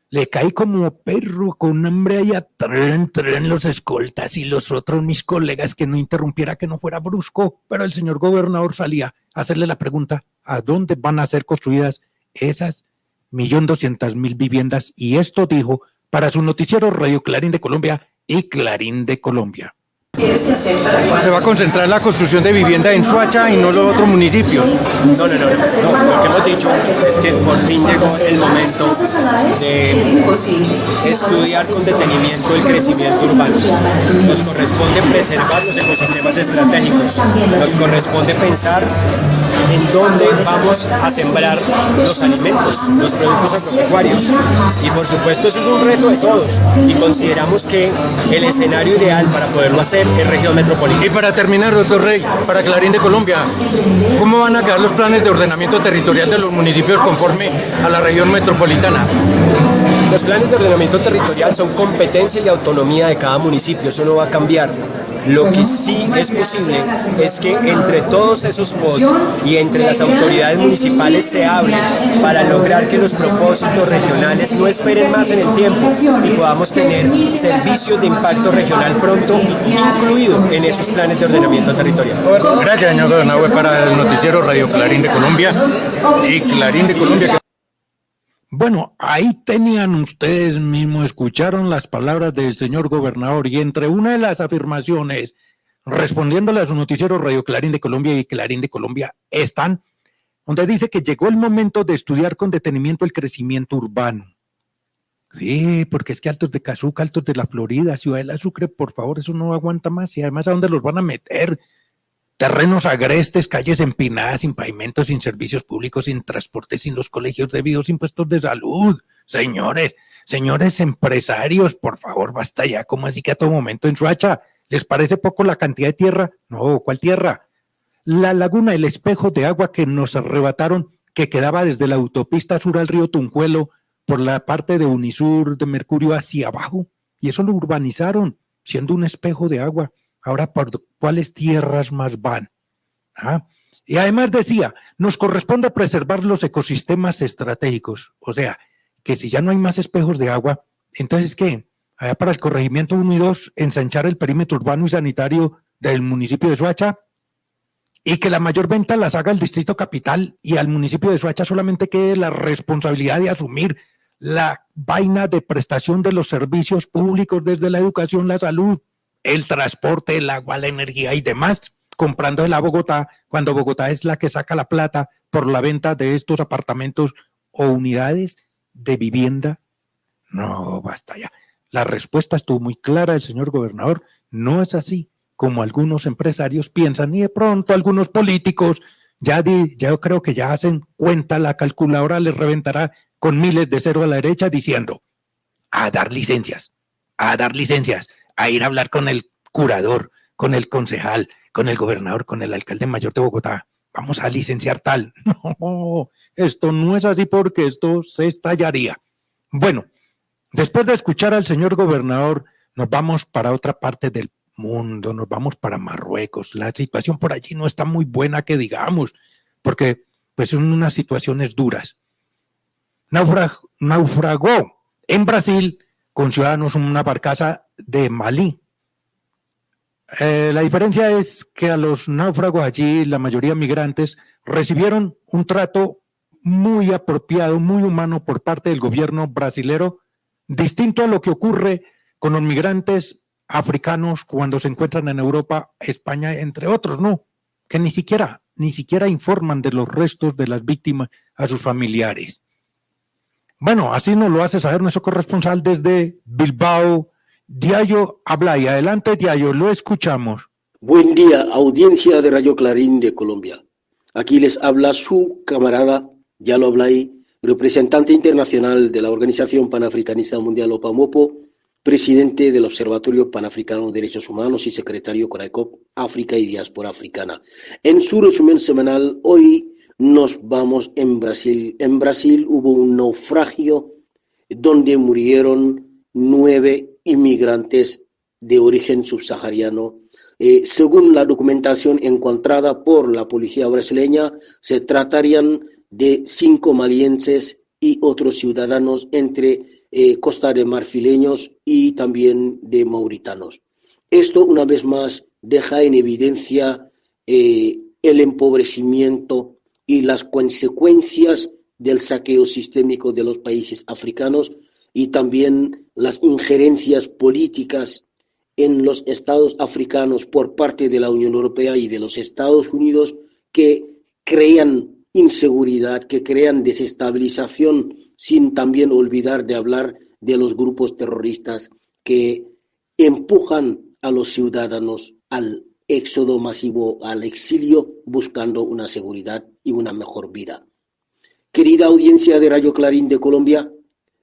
le cae como perro con hambre ahí a tren los escoltas y los otros mis colegas que no interrumpiera, que no fuera brusco, pero el señor gobernador salía a hacerle la pregunta, ¿a dónde van a ser construidas esas 1.200.000 viviendas? Y esto dijo para su noticiero Radio Clarín de Colombia y Clarín de Colombia. Se va a concentrar la construcción de vivienda en Soacha y no los otros municipios. No. Lo que hemos dicho es que por fin llegó el momento de estudiar con detenimiento el crecimiento urbano. Nos corresponde preservar los ecosistemas estratégicos. Nos corresponde pensar en dónde vamos a sembrar los alimentos, los productos agropecuarios. Y por supuesto eso es un reto de todos. Y consideramos que el escenario ideal para poderlo hacer en región metropolitana. Y para terminar, doctor Rey, para Clarín de Colombia, ¿cómo van a quedar los planes de ordenamiento territorial de los municipios conforme a la región metropolitana? Los planes de ordenamiento territorial son competencia y autonomía de cada municipio, eso no va a cambiar. Lo que sí es posible es que entre todos esos POT y entre las autoridades municipales se hable para lograr que los propósitos regionales no esperen más en el tiempo y podamos tener servicios de impacto regional pronto incluido en esos planes de ordenamiento territorial. Gracias, señor gobernador, para el noticiero Radio Clarín de Colombia y Clarín de Colombia. Bueno, ahí tenían ustedes mismos, escucharon las palabras del señor gobernador y entre una de las afirmaciones, respondiéndole a su noticiero Radio Clarín de Colombia y Clarín de Colombia, están donde dice que llegó el momento de estudiar con detenimiento el crecimiento urbano. Sí, porque es que Altos de Cazuca, Altos de la Florida, Ciudad de la Sucre, por favor, eso no aguanta más y además ¿a dónde los van a meter? Terrenos agrestes, calles empinadas, sin pavimentos, sin servicios públicos, sin transporte, sin los colegios debidos, sin puestos de salud. Señores empresarios, por favor, basta ya. ¿Cómo así que a todo momento en Soacha les parece poco la cantidad de tierra? No, ¿cuál tierra? La laguna, el espejo de agua que nos arrebataron, que quedaba desde la autopista sur al río Tunjuelo, por la parte de Unisur, de Mercurio hacia abajo, y eso lo urbanizaron, siendo un espejo de agua. Ahora, ¿por cuáles tierras más van? Y además decía, nos corresponde preservar los ecosistemas estratégicos. O sea, que si ya no hay más espejos de agua, entonces, ¿qué? Allá para el corregimiento 1 y 2, ensanchar el perímetro urbano y sanitario del municipio de Soacha y que la mayor venta las haga el Distrito Capital y al municipio de Soacha solamente quede la responsabilidad de asumir la vaina de prestación de los servicios públicos desde la educación, la salud, el transporte, el agua, la energía y demás, comprándole a Bogotá, cuando Bogotá es la que saca la plata por la venta de estos apartamentos o unidades de vivienda. No, basta ya. La respuesta estuvo muy clara del señor gobernador. No es así como algunos empresarios piensan y de pronto algunos políticos ya creo que ya hacen cuenta, la calculadora les reventará con miles de cero a la derecha diciendo a dar licencias, a ir a hablar con el curador, con el concejal, con el gobernador, con el alcalde mayor de Bogotá. Vamos a licenciar tal. No, esto no es así porque esto se estallaría. Bueno, después de escuchar al señor gobernador, nos vamos para otra parte del mundo, nos vamos para Marruecos. La situación por allí no está muy buena que digamos, porque pues son unas situaciones duras. Naufragó en Brasil con ciudadanos una barcaza de Malí. La diferencia es que a los náufragos allí, la mayoría migrantes, recibieron un trato muy apropiado, muy humano por parte del gobierno brasilero, distinto a lo que ocurre con los migrantes africanos cuando se encuentran en Europa, España, entre otros, ¿no? Que ni siquiera informan de los restos de las víctimas a sus familiares. Bueno, así nos lo hace saber nuestro corresponsal desde Bilbao, Diallo Ablay. Adelante, Diallo, lo escuchamos. Buen día, audiencia de Radio Clarín de Colombia. Aquí les habla su camarada Diallo Ablay, representante internacional de la Organización Panafricanista Mundial OPAMOPO, presidente del Observatorio Panafricano de Derechos Humanos y secretario CONAICOP África y Diáspora Africana. En su resumen semanal, hoy nos vamos en Brasil. En Brasil hubo un naufragio donde murieron 9 inmigrantes de origen subsahariano. Según la documentación encontrada por la policía brasileña, se tratarían de 5 malienses y otros ciudadanos entre Costa de Marfileños y también de mauritanos. Esto, una vez más, deja en evidencia el empobrecimiento y las consecuencias del saqueo sistémico de los países africanos y también las injerencias políticas en los estados africanos por parte de la Unión Europea y de los Estados Unidos que crean inseguridad, que crean desestabilización, sin también olvidar de hablar de los grupos terroristas que empujan a los ciudadanos al éxodo masivo, al exilio, buscando una seguridad y una mejor vida. Querida audiencia de Radio Clarín de Colombia,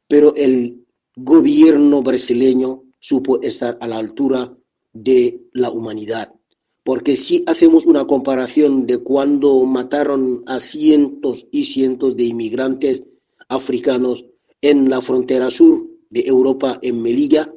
pero el gobierno brasileño supo estar a la altura de la humanidad. Porque si hacemos una comparación de cuando mataron a cientos y cientos de inmigrantes africanos en la frontera sur de Europa, en Melilla,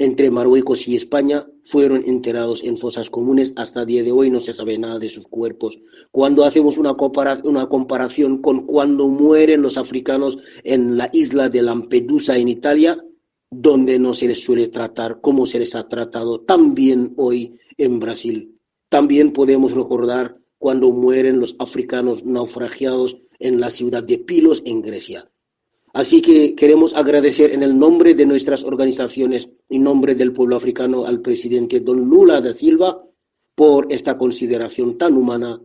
entre Marruecos y España, fueron enterrados en fosas comunes. Hasta el día de hoy no se sabe nada de sus cuerpos. Cuando hacemos una comparación con cuando mueren los africanos en la isla de Lampedusa en Italia, donde no se les suele tratar como se les ha tratado también hoy en Brasil. También podemos recordar cuando mueren los africanos naufragiados en la ciudad de Pilos, en Grecia. Así que queremos agradecer en el nombre de nuestras organizaciones, en nombre del pueblo africano, al presidente Don Lula da Silva por esta consideración tan humana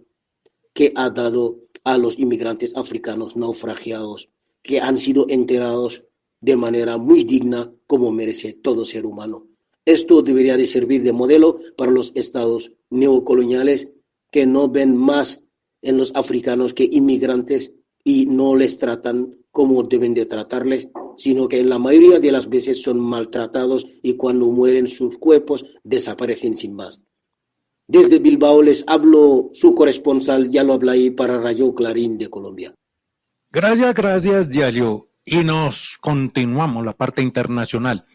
que ha dado a los inmigrantes africanos naufragiados, que han sido enterrados de manera muy digna, como merece todo ser humano. Esto debería de servir de modelo para los estados neocoloniales que no ven más en los africanos que inmigrantes y no les tratan como deben de tratarles, sino que en la mayoría de las veces son maltratados y cuando mueren sus cuerpos desaparecen sin más. Desde Bilbao les hablo su corresponsal, Yalo Ablay, para Radio Clarín de Colombia. Gracias, Yayo. Y nos continuamos la parte internacional.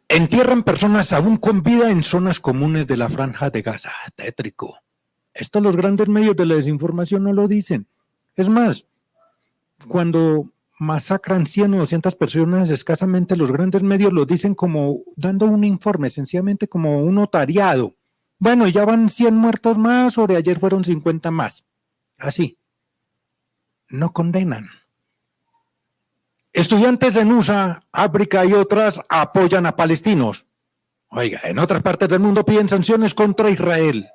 Entierran personas aún con vida en zonas comunes de la Franja de Gaza. Tétrico. Esto los grandes medios de la desinformación no lo dicen. Es más, cuando masacran 100 o 200 personas, escasamente los grandes medios lo dicen como dando un informe, sencillamente como un notariado. Bueno, ya van 100 muertos más, o de ayer fueron 50 más. Así. No condenan. Estudiantes en USA, África y otras apoyan a palestinos. Oiga, en otras partes del mundo piden sanciones contra Israel.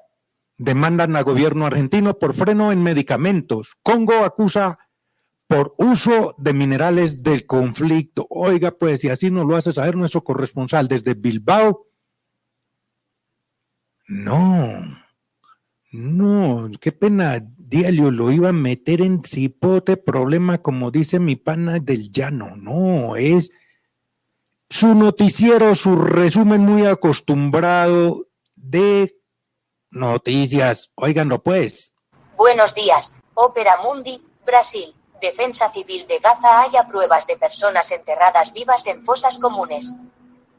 Demandan al gobierno argentino por freno en medicamentos. Congo acusa por uso de minerales del conflicto. Oiga, pues, y así nos lo hace saber nuestro corresponsal desde Bilbao. No, qué pena, Diario, lo iba a meter en cipote problema, como dice mi pana del llano. No, es su noticiero, su resumen muy acostumbrado de noticias. Óiganlo pues. Buenos días, Ópera Mundi, Brasil. Defensa Civil de Gaza halla pruebas de personas enterradas vivas en fosas comunes.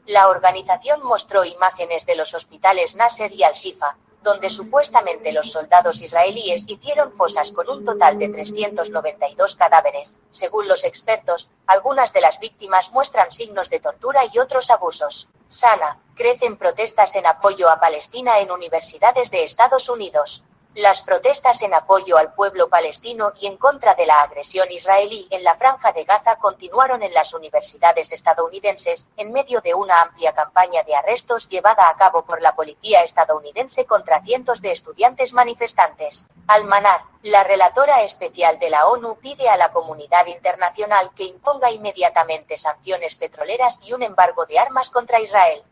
La organización mostró imágenes de los hospitales Nasser y Al-Shifa, donde supuestamente los soldados israelíes hicieron fosas con un total de 392 cadáveres. Según los expertos, algunas de las víctimas muestran signos de tortura y otros abusos. Sana, crecen protestas en apoyo a Palestina en universidades de Estados Unidos. Las protestas en apoyo al pueblo palestino y en contra de la agresión israelí en la Franja de Gaza continuaron en las universidades estadounidenses, en medio de una amplia campaña de arrestos llevada a cabo por la policía estadounidense contra cientos de estudiantes manifestantes. Al-Manar, la relatora especial de la ONU, pide a la comunidad internacional que imponga inmediatamente sanciones petroleras y un embargo de armas contra Israel.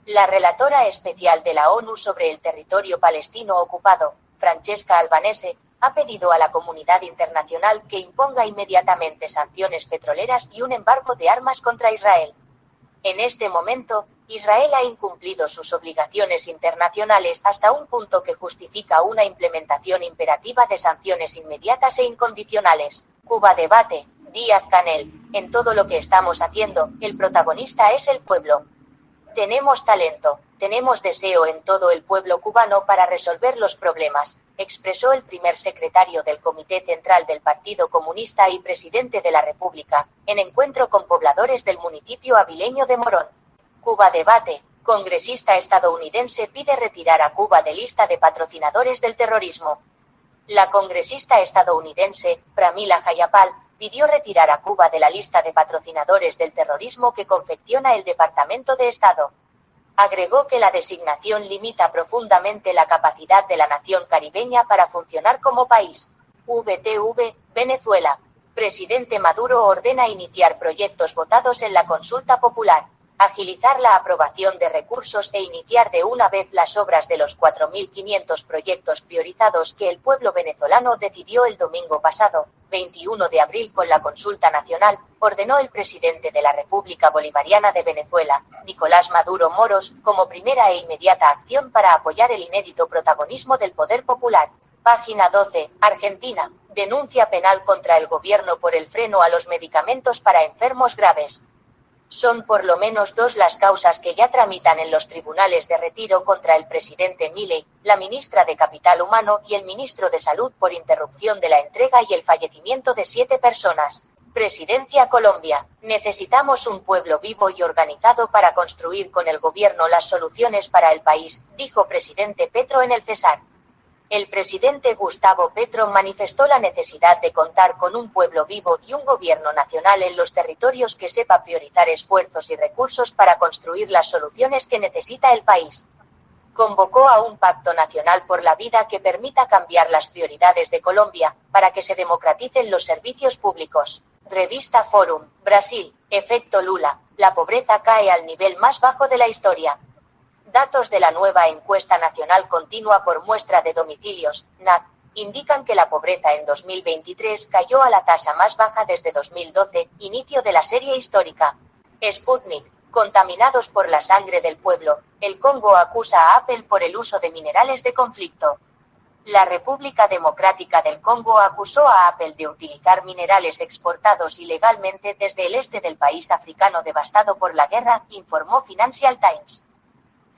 La relatora especial de la ONU sobre el territorio palestino ocupado, Francesca Albanese, ha pedido a la comunidad internacional que imponga inmediatamente sanciones petroleras y un embargo de armas contra Israel. En este momento, Israel ha incumplido sus obligaciones internacionales hasta un punto que justifica una implementación imperativa de sanciones inmediatas e incondicionales. Cuba debate, Díaz-Canel, en todo lo que estamos haciendo, el protagonista es el pueblo. Tenemos talento, tenemos deseo en todo el pueblo cubano para resolver los problemas, expresó el primer secretario del Comité Central del Partido Comunista y presidente de la República, en encuentro con pobladores del municipio avileño de Morón. Cuba debate, congresista estadounidense pide retirar a Cuba de lista de patrocinadores del terrorismo. La congresista estadounidense, Pramila Jayapal, pidió retirar a Cuba de la lista de patrocinadores del terrorismo que confecciona el Departamento de Estado. Agregó que la designación limita profundamente la capacidad de la nación caribeña para funcionar como país. VTV, Venezuela. Presidente Maduro ordena iniciar proyectos votados en la consulta popular. agilizar la aprobación de recursos e iniciar de una vez las obras de los 4.500 proyectos priorizados que el pueblo venezolano decidió el domingo pasado, 21 de abril con la consulta nacional, ordenó el presidente de la República Bolivariana de Venezuela, Nicolás Maduro Moros, como primera e inmediata acción para apoyar el inédito protagonismo del poder popular. Página 12. Argentina. Denuncia penal contra el gobierno por el freno a los medicamentos para enfermos graves. Son por lo menos 2 las causas que ya tramitan en los tribunales de retiro contra el presidente Milei, la ministra de Capital Humano y el ministro de Salud por interrupción de la entrega y el fallecimiento de 7 personas. Presidencia Colombia. Necesitamos un pueblo vivo y organizado para construir con el gobierno las soluciones para el país, dijo presidente Petro en el Cesar. El presidente Gustavo Petro manifestó la necesidad de contar con un pueblo vivo y un gobierno nacional en los territorios que sepa priorizar esfuerzos y recursos para construir las soluciones que necesita el país. Convocó a un pacto nacional por la vida que permita cambiar las prioridades de Colombia, para que se democraticen los servicios públicos. Revista Forum, Brasil, efecto Lula, la pobreza cae al nivel más bajo de la historia. Datos de la nueva encuesta nacional continua por muestra de domicilios, NAD, indican que la pobreza en 2023 cayó a la tasa más baja desde 2012, inicio de la serie histórica. Sputnik, contaminados por la sangre del pueblo, el Congo acusa a Apple por el uso de minerales de conflicto. La República Democrática del Congo acusó a Apple de utilizar minerales exportados ilegalmente desde el este del país africano devastado por la guerra, informó Financial Times.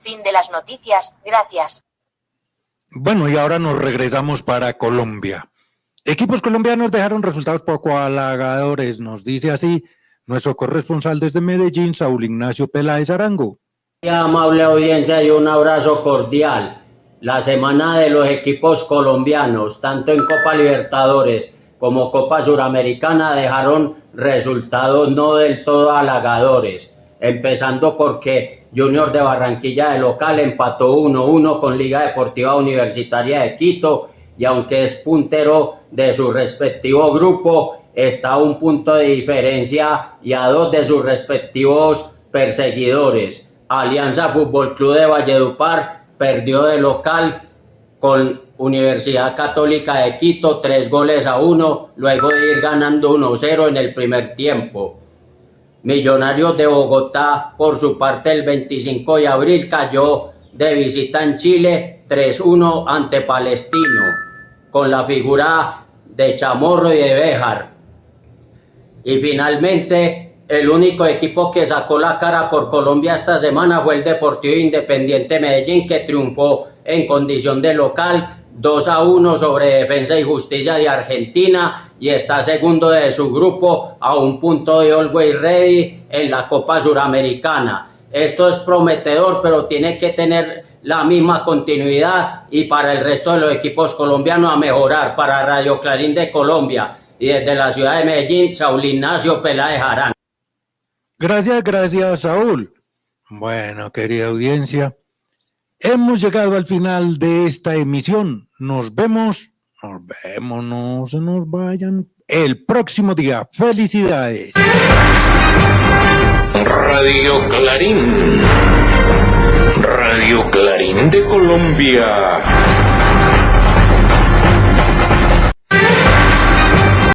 Fin de las noticias, gracias. Bueno, y ahora nos regresamos para Colombia. Equipos colombianos dejaron resultados poco halagadores, nos dice así nuestro corresponsal desde Medellín, Saúl Ignacio Peláez Arango. Amable audiencia y un abrazo cordial. La semana de los equipos colombianos, tanto en Copa Libertadores como Copa Suramericana, dejaron resultados no del todo halagadores. Empezando porque Junior de Barranquilla de local empató 1-1 con Liga Deportiva Universitaria de Quito y aunque es puntero de su respectivo grupo, está a un punto de diferencia y a 2 de sus respectivos perseguidores. Alianza Fútbol Club de Valledupar perdió de local con Universidad Católica de Quito 3-1, luego de ir ganando 1-0 en el primer tiempo. Millonarios de Bogotá, por su parte, el 25 de abril cayó de visita en Chile 3-1 ante Palestino, con la figura de Chamorro y de Béjar. Y finalmente, el único equipo que sacó la cara por Colombia esta semana fue el Deportivo Independiente Medellín, que triunfó en condición de local 2-1 sobre Defensa y Justicia de Argentina y está segundo de su grupo a un punto de Always Ready en la Copa Suramericana. Esto es prometedor, pero tiene que tener la misma continuidad y para el resto de los equipos colombianos a mejorar. Para Radio Clarín de Colombia y desde la ciudad de Medellín, Saúl Ignacio Peláez Arango. Gracias, Saúl. Bueno, querida audiencia, hemos llegado al final de esta emisión. Nos vemos, no se nos vayan el próximo día. ¡Felicidades! Radio Clarín. Radio Clarín de Colombia.